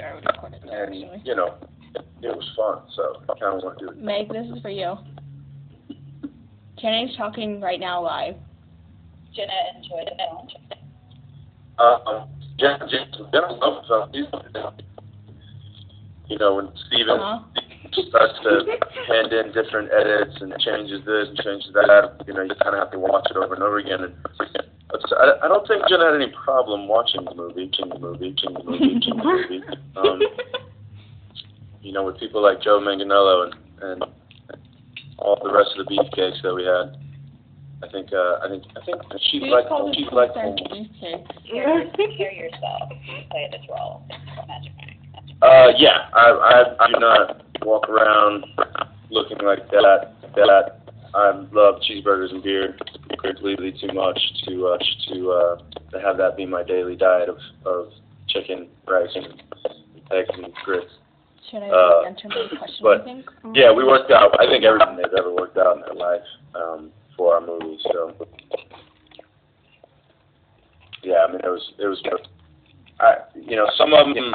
after I recorded it, and actually. you know, it was fun. So I kind of want to do it. Meg, this is for you. Channing's talking right now live. Jenna enjoyed it. Jenna loves it. You know, when Steven starts to hand in different edits and changes this and changes that, you know, you kind of have to watch it over and over again. And I don't think Jenna had any problem watching the movie. You know, with people like Joe Manganiello and all the rest of the beefcakes that we had. I think she's like home. Hear yourself play this role for Magic Mike. Yeah, I do not walk around looking like that. I love cheeseburgers and beer completely too much to have that be my daily diet of chicken, rice, and eggs and grits. Should I enter my question? But I think? yeah, we worked out. I think everything they've ever worked out in their life for our movie. So yeah, I mean it was. You know, some of them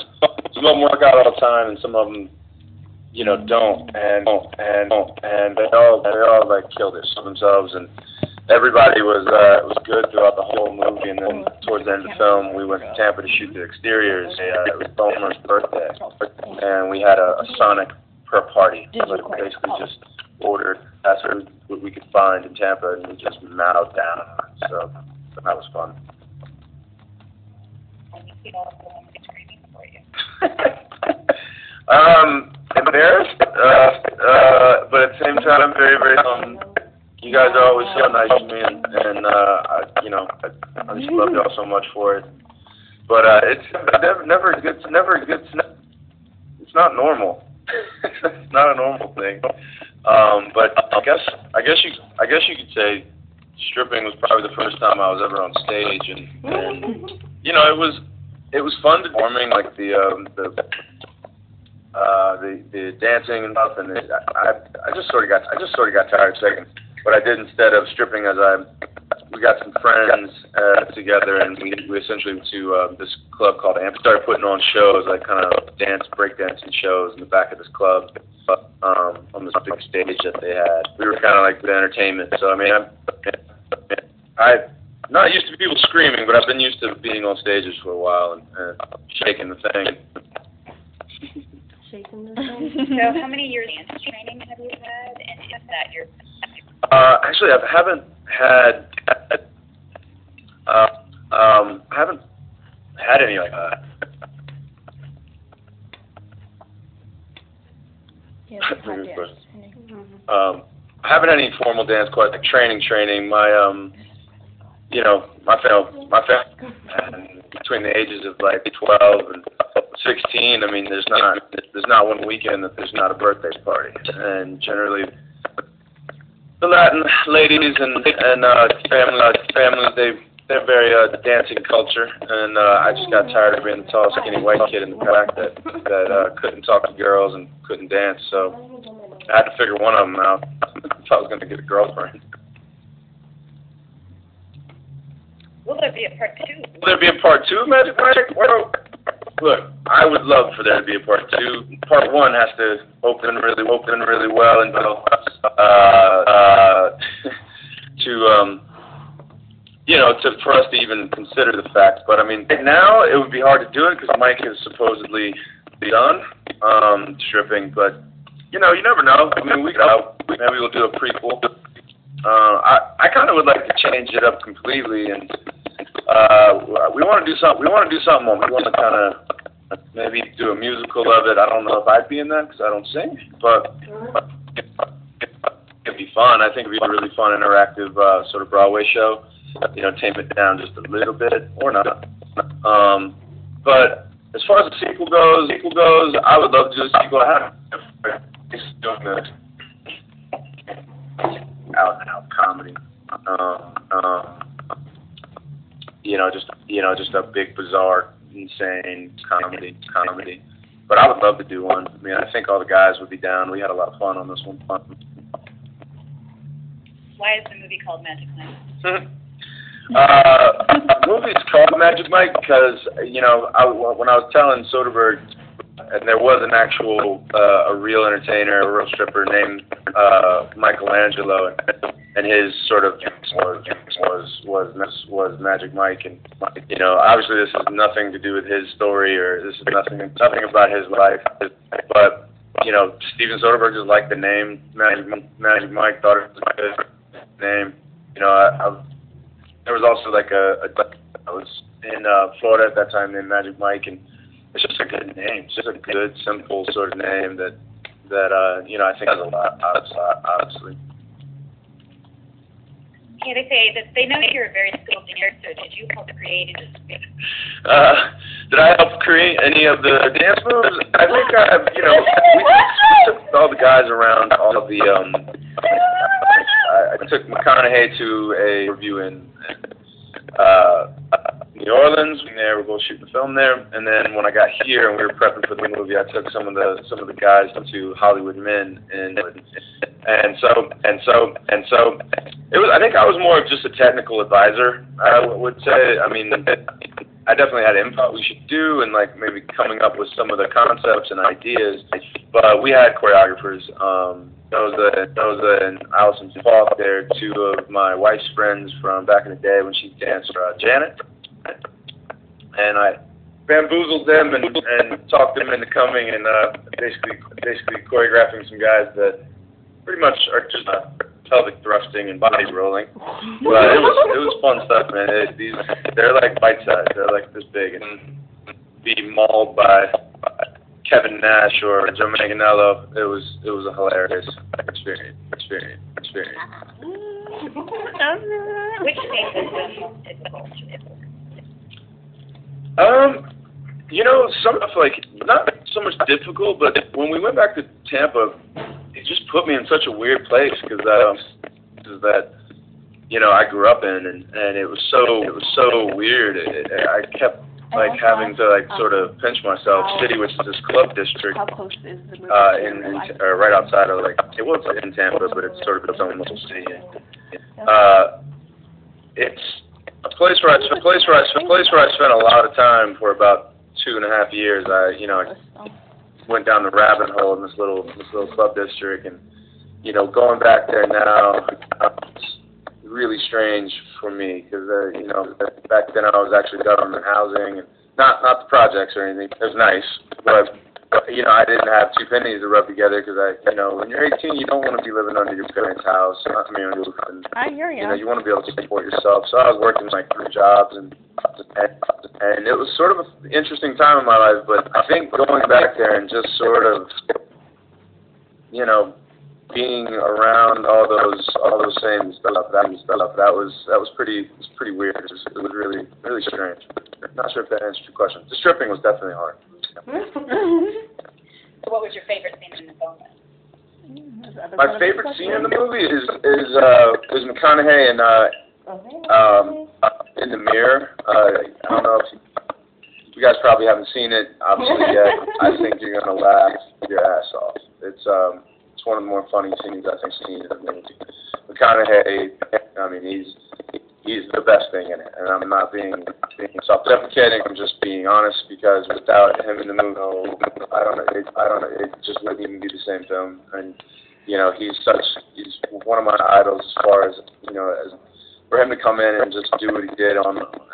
work out all the time, and some of them, you know, don't, and they all like killed it for themselves, and everybody was good throughout the whole movie, and then towards the end of the film, we went to Tampa to shoot the exteriors. It was Bomer's birthday, and we had a Sonic per party. Like basically just ordered that's what we could find in Tampa, and we just mowed down. So that was fun. Screaming for you. Embarrassed, but at the same time, I'm very, very. You guys are always so nice to me, and you know, I just love y'all so much for it. But it's never a good. It's not normal. It's not a normal thing. But I guess you could say stripping was probably the first time I was ever on stage, and you know, it was fun to performing, like the dancing and stuff, and I just sort of got tired second. What I did instead of stripping we got some friends together, and we essentially went to this club called Amp. Started putting on shows, like kind of breakdancing shows in the back of this club on this big stage that they had. We were kind of like the entertainment. So I mean, I'm not used to people screaming, but I've been used to being on stages for a while and shaking the thing. Shaking the thing. So how many years of dance training have you had, and is that your... Actually, I haven't had any like that. Yeah, I haven't had any formal dance quite like training. My you know, my family between the ages of like 12 and 16. I mean, there's not one weekend that there's not a birthday party, and generally the Latin ladies and families they're very dancing culture, and I just got tired of being the tall, skinny white kid in the back that couldn't talk to girls and couldn't dance. So I had to figure one of them out if I was going to get a girlfriend. Will there be a part two? Will there be a part two, Magic Mike? Well, look, I would love for there to be a part two. Part one has to open really well until for us to even consider the fact. But I mean, now it would be hard to do it because Mike is supposedly done stripping. But you know, you never know. I mean, maybe we'll do a prequel. I kind of would like to change it up completely, and we want to do something. We want to do something more. We want to kind of maybe do a musical of it. I don't know if I'd be in that because I don't sing, but it'd be fun. I think it'd be a really fun, interactive sort of Broadway show. You know, tame it down just a little bit or not. But as far as the sequel goes, I would love to do a sequel. I have doing the out and out comedy. Just a big, bizarre, insane comedy. But I would love to do one. I mean, I think all the guys would be down. We had a lot of fun on this one. Why is the movie called Magic Mike? The movie's called Magic Mike because, you know, when I was telling Soderbergh and there was an actual, a real entertainer, a real stripper named Michelangelo, and his sort of was Magic Mike, and you know, obviously this has nothing to do with his story, or this is nothing about his life, but you know, Steven Soderbergh just liked the name Magic Mike, thought it was a good name. You know, there was also like I was in Florida at that time named Magic Mike, and it's just a good name. It's just a good, simple sort of name that you know, I think has a lot, obviously. Yeah, they say that they know you're a very skilled dancer, so did you help create this? Did I help create any of the dance moves? I think you know, we took all the guys around all of the, I took McConaughey to a review in New Orleans. We're both shooting the film there, and then when I got here and we were prepping for the movie, I took some of the guys to Hollywood Men, and so it was. I think I was more of just a technical advisor, I would say. I mean, I definitely had input we should do, and like maybe coming up with some of the concepts and ideas, but we had choreographers. Doza and Allison Falk. They're two of my wife's friends from back in the day when she danced Janet. And I bamboozled them and talked them into coming and basically choreographing some guys that pretty much are just pelvic thrusting and body rolling. But it was fun stuff, man. They're like bite sized. They're like this big, and be mauled by Kevin Nash or Joe Manganiello. It was a hilarious experience. Which scene was the most difficult? You know, some of like not so much difficult, but when we went back to Tampa, it just put me in such a weird place because that you know I grew up in, and it was so weird. I kept like having to like sort of pinch myself. City, which is this club district, How close is the movie? right outside of like it was in Tampa, but it's sort of its own little city. It's a place where I spent a lot of time for about 2.5 years. I went down the rabbit hole in this little club district, and you know, going back there now, it's really strange for me because you know, back then I was actually government housing, and not the projects or anything. It was nice, but you know, I didn't have 2 pennies to rub together because you know, when you're 18, you don't want to be living under your parents' house, not me on roof, and I hear you. you know, you want to be able to support yourself. So I was working like 3 jobs, and it was sort of an interesting time in my life. But I think going back there and just sort of, you know, being around all those same stuff, that was pretty weird. It was really strange. Not sure if that answers your question. The stripping was definitely hard. So what was your favorite scene in the film? My favorite scene in the movie is McConaughey and in the mirror. I don't know if you guys probably haven't seen it obviously yet. I think you're gonna laugh your ass off. It's one of the more funny scenes I think seen in the movie. McConaughey, I mean, he's the best thing in it, and I'm not being self-deprecating. I'm just being honest because without him in the movie, I don't know, it just wouldn't even be the same film. And you know, he's one of my idols as far as you know, as for him to come in and just do what he did in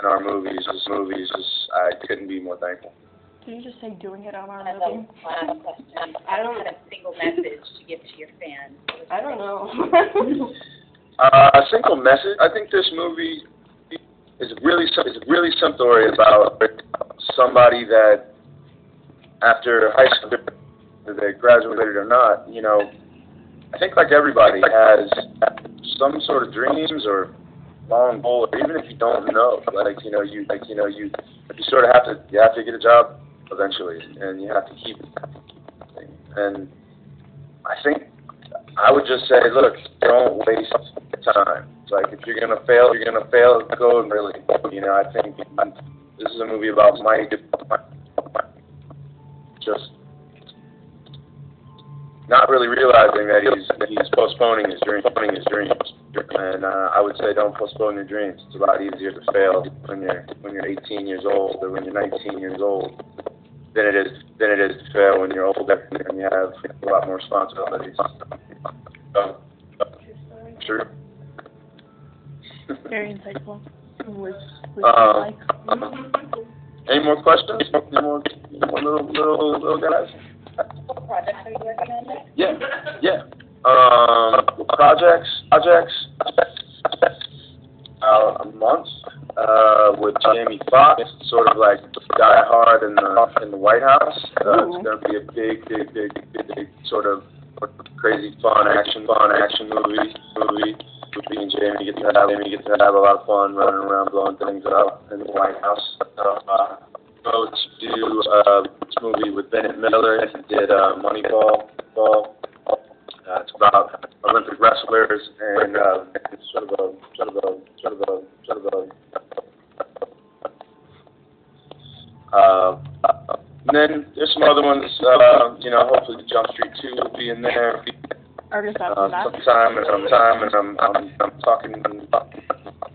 our movies, I couldn't be more thankful. Did you just say doing it on our Last movie? question. I don't have a single message to give to your fans. I don't know. A single message. I think this movie is really some story about somebody that after high school, whether they graduated or not, you know, I think like everybody has some sort of dreams or long goal, or even if you don't know, you sort of have to get a job eventually, and you have to keep it. And I think I would just say, look, don't waste time. Like if you're gonna fail, go and really. You know, I think this is a movie about Mike just not really realizing that he's postponing his dreams. And I would say don't postpone your dreams. It's a lot easier to fail when you're 18 years old or when you're 19 years old than it is to fail when you're older and you have a lot more responsibilities. So, true. Very insightful. Was Um, like. Any more questions? Any more little guys? What projects are you working on next? Yeah. Projects. A month. With Jamie Foxx, sort of like Die Hard in the White House. It's going to be a big sort of crazy fun action movie. Me and Jamie get to have a lot of fun running around blowing things up in the White House. Go to this movie with Bennett Miller. He did Moneyball. It's about Olympic wrestlers and sort of a and then there's some other ones. Hopefully Jumpstreet 2 will be in there. Sometime, and I'm talking.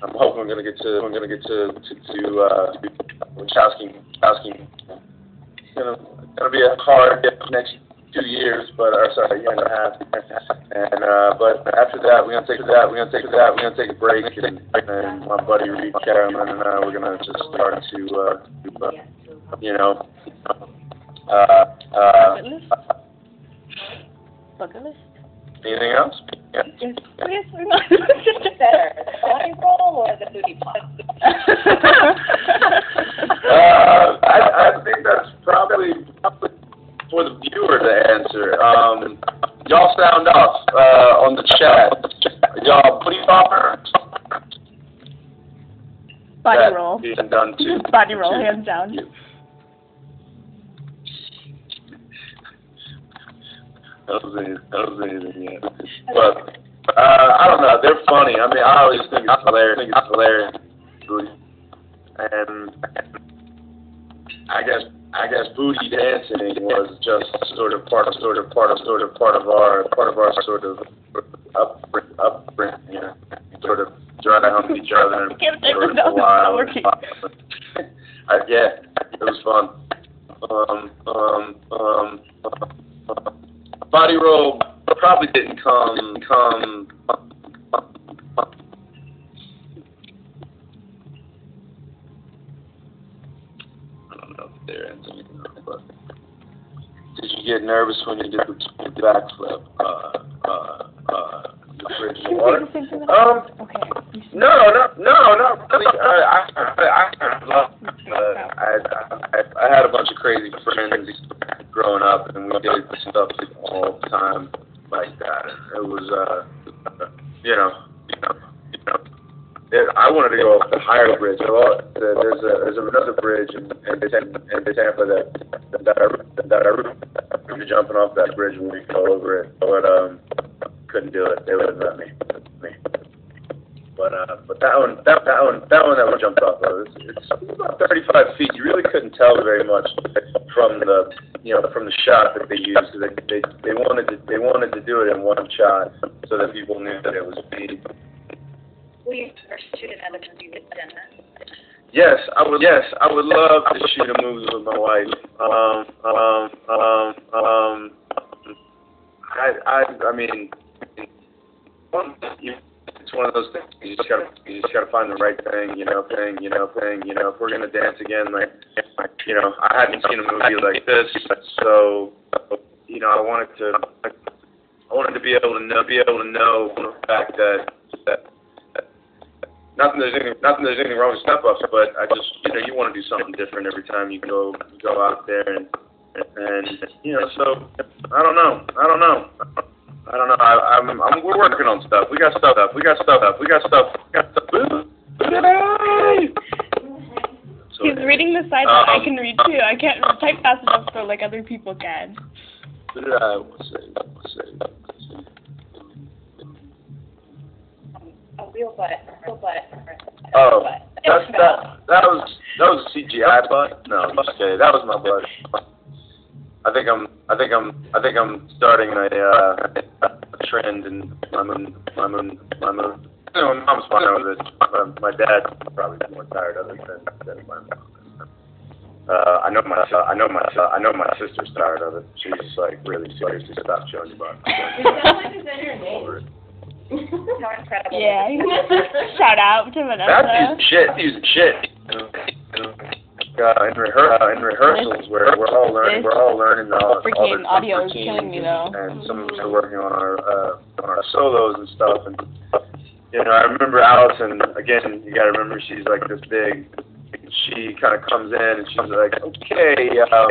I'm hoping we're gonna get to Wachowski. It's gonna be a hard next 2 years, but year and a half. And but after that, we're gonna take a break, and my buddy Reed Caroline and I, we're gonna just start to Bucket list? Anything else? Yeah. Yes, we're not. Better, the body roll or the booty pop? I think that's probably for the viewer to answer. Y'all sound off on the chat. Y'all booty popper? Body roll. Being done too. Body roll, hands down. That was anything yet. But I don't know. They're funny. I mean, I always think it's hilarious. And I guess booty dancing was just sort of part of our sort of upbringing. You know, sort of trying to help each other for a while. Yeah, it was fun. Body roll probably didn't come. I don't know if they're answering, but did you get nervous when you did the backflip? The bridge of water? Okay. No, not really. I had a bunch of crazy friends growing up, and we did stuff all the time like that. It was, I wanted to go off the higher bridge. There's another bridge in Tampa that I really jumping off that bridge when we fell over it, but couldn't do it. They wouldn't let me. But that one that we jumped off of, it's about 35 feet. You really couldn't tell very much from the shot that they used. They wanted to do it in one shot so that people knew that it was me. Will you ever shoot another movie with Jenna? Yes, I would love to shoot a movie with my wife. I mean, it's one of those things. You just gotta find the right thing, If we're gonna dance again, I hadn't seen a movie like this, so I wanted to be able to know for the fact that not that there's anything wrong with step ups, but I just you want to do something different every time you go out there and so I don't know. We're working on stuff. We got stuff. So, he's reading the side that I can read too. I can't type fast enough so other people can. What did I say? A real butt. Oh, that was a CGI butt. No, I'm just kidding. That was my butt. I think I'm starting a trend in my moon. Mom's fine with it. My dad probably more tired of it than my mom. I know my sister's tired of it. She's like really seriously stopped showing you about it. It sounds like it's in her name. How incredible. Yeah. Shout out to Vanessa. Matthew's shit. In rehearsals, we're all learning all freaking the audio is routines, killing me though. and some of us are working on our solos and stuff. And you know, I remember Allison again. You gotta remember she's like this big. She kind of comes in and she's like, okay, all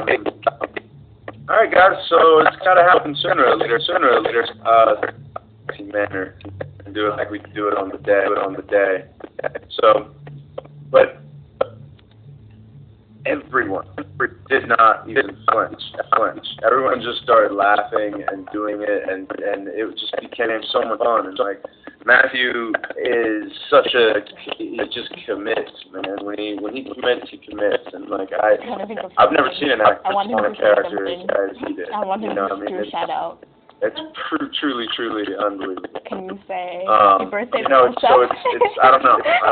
right, guys. So it's gotta happen sooner or later. Manner and do it like we do it on the day. So, but everyone did not even flinch. Everyone just started laughing and doing it, and it just became so much fun. And like Matthew is he just commits, man. When he commits, he commits. And like I've never seen an actor on a character as he did. I want him to do a shout out. It's truly unbelievable. Can you say happy birthday? You know, so it's I don't know. It's I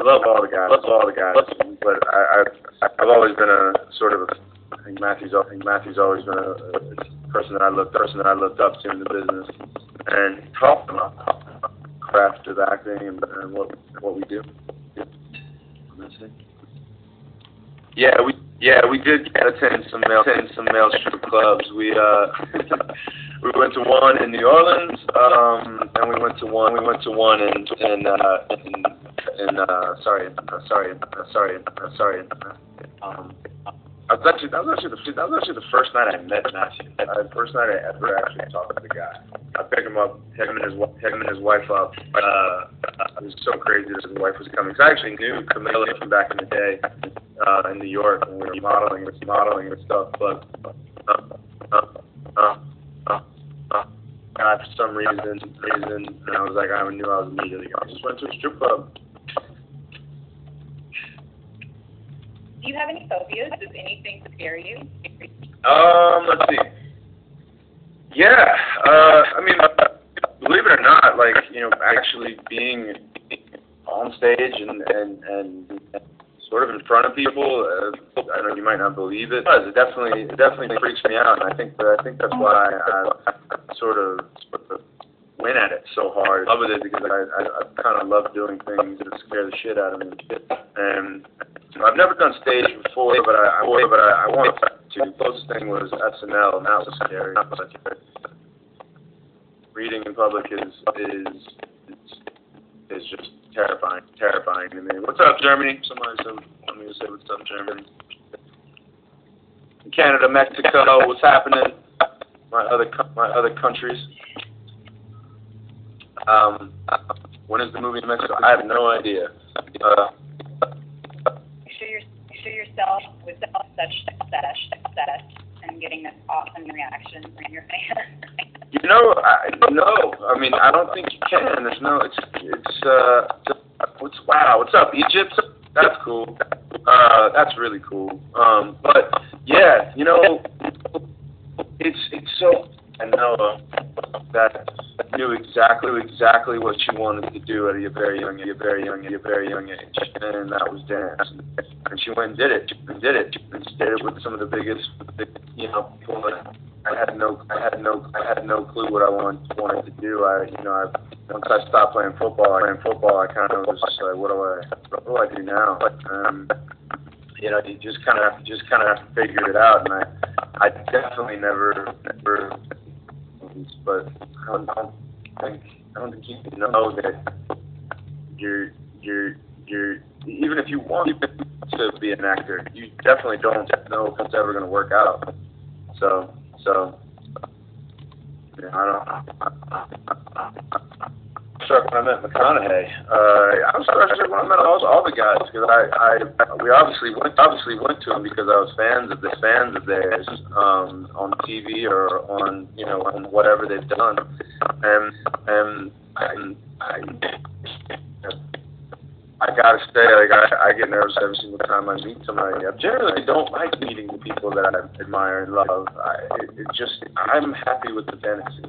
love all the guys, but I've always been a sort of I think Matthew's always been a person that I looked up to in the business, and talk about craft of acting and what we do. Yeah, we did attend some male strip clubs. We went to one in New Orleans, and we went to one in that was actually the first night I met Matthew. The first night I ever actually talked to the guy. I picked him up, him and his wife up. It was so crazy that his wife was coming. Cause I actually knew Camilla from back in the day in New York when we were modeling and stuff. But for some reason, and I was like, I knew I was immediately. I just went to a strip club. Do you have any phobias? Does anything scare you? Let's see. Yeah, I mean, believe it or not, like, you know, actually being on stage and sort of in front of people, I know you might not believe it, but it definitely freaks me out, and I think that's why I sort of went at it so hard. I love it because I kind of love doing things that scare the shit out of me. And I've never done stage before, but I wanted to. The closest thing was SNL, and that was scary. Reading in public is just terrifying to me. What's up, Germany? Somebody want me to say what's up, Germany. Canada, Mexico, what's happening? My other countries. When is the movie in Mexico? I have no idea. Show yourself with such success and getting this awesome reaction from your fans. You know, I mean, I don't think you can. What's up, Egypt? That's cool. That's really cool. But yeah, you know, it's so. I know that knew exactly what you wanted to do at a very young age, and that was dance. And she went and did it, and did it with some of the biggest, you know, people that I had no clue what I wanted to do. Once I stopped playing football, I kind of was just like, what do I do now? You know, you just kind of have to figure it out, and I definitely never. But I don't think you know that you're even if you want to be an actor, you definitely don't know if it's ever going to work out. So yeah, I don't. Struck when I met McConaughey. I was struck when I met all the guys because we obviously went to them because I was fans of theirs on TV or on whatever they've done, and I gotta say, like, I get nervous every single time I meet somebody. I generally don't like meeting the people that I admire and love. I'm happy with the fantasy.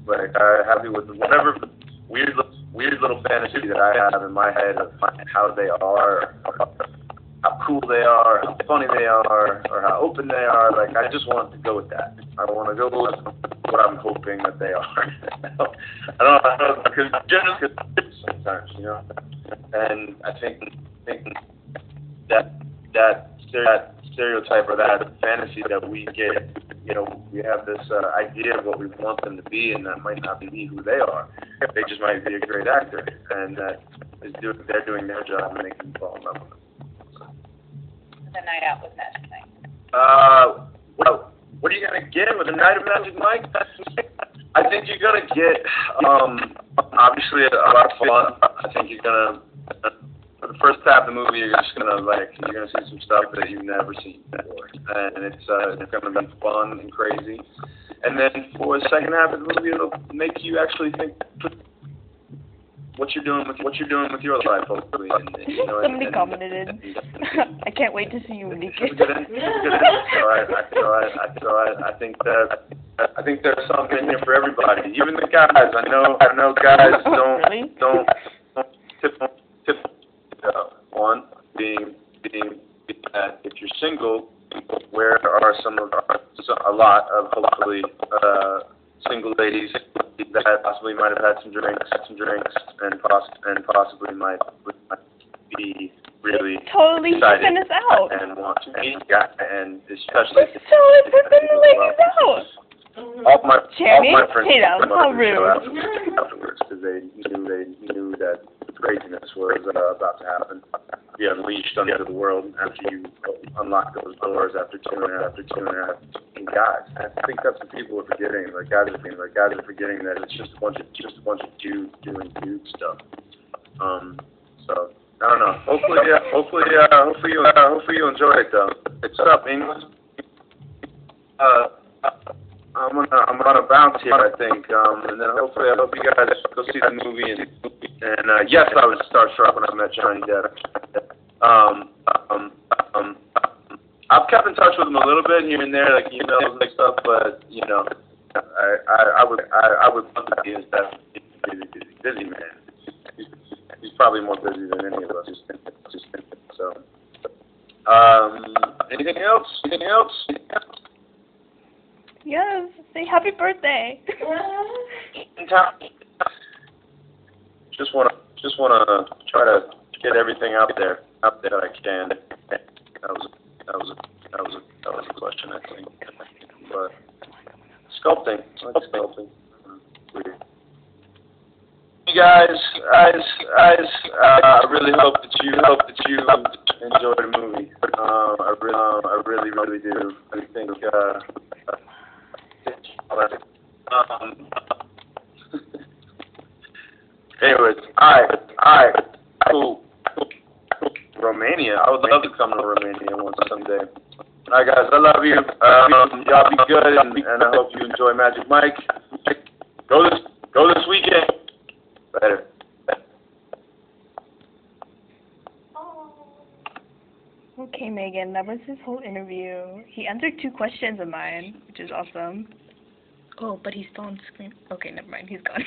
Like, I'm happy with whatever weird little fantasy that I have in my head of how they are, how cool they are, how funny they are, or how open they are. Like, I just want to go with that. I want to go with what I'm hoping that they are. I don't, because generally sometimes, you know. And I think that stereotype or that fantasy that we get, you know, we have this idea of what we want them to be, and that might not be who they are. They just might be a great actor, and that they're doing their job and making you fall in love with them. The night out with Magic Mike. Well, what are you gonna get with a night of Magic Mike? I think you're gonna get obviously a lot of fun. I think you're gonna. For the first half of the movie, you're just gonna see some stuff that you've never seen before, and it's gonna be fun and crazy. And then for the second half of the movie, it'll make you actually think what you're doing with your life, hopefully. And, you know, somebody commented. I can't wait to see you naked. I think there's something in here for everybody, even the guys. I know guys don't tip. One being that if you're single, where are a lot of hopefully single ladies that possibly might have had some drinks, and possibly might be really totally excited pimping us out. and want to meet a guy, and especially It's totally pimping the ladies out. all my friends Tatum, how rude. afterwards because they knew that craziness was about to happen. Be unleashed onto the world after you unlock those doors after two and a half guys. I think that's what people are forgetting. Like guys are forgetting that it's just a bunch of dudes doing dude stuff. So I don't know. Hopefully you enjoy it though. It's up, English. I'm gonna bounce here, I think, and then hopefully I hope you guys go see the movie. And yes, I was starstruck when I met Johnny Depp. I've kept in touch with him a little bit here and there, like emails and stuff, but you know, I would love to be his best busy man. He's probably more busy than any of us. So, anything else? Yes, say happy birthday. Just wanna try to get everything out there that I can. That was a question, I think. But sculpting, I like sculpting. Weird. You guys, I really hope that you enjoy the movie. I really do. I think. Anyways, alright, cool. Romania. I would love to come to Romania someday. Alright, guys, I love you. Y'all be good, and I hope you enjoy Magic Mike. Go this weekend. Later. Okay, Megan, that was his whole interview. He answered 2 questions of mine, which is awesome. Oh, but he's still on screen. Okay, never mind. He's gone.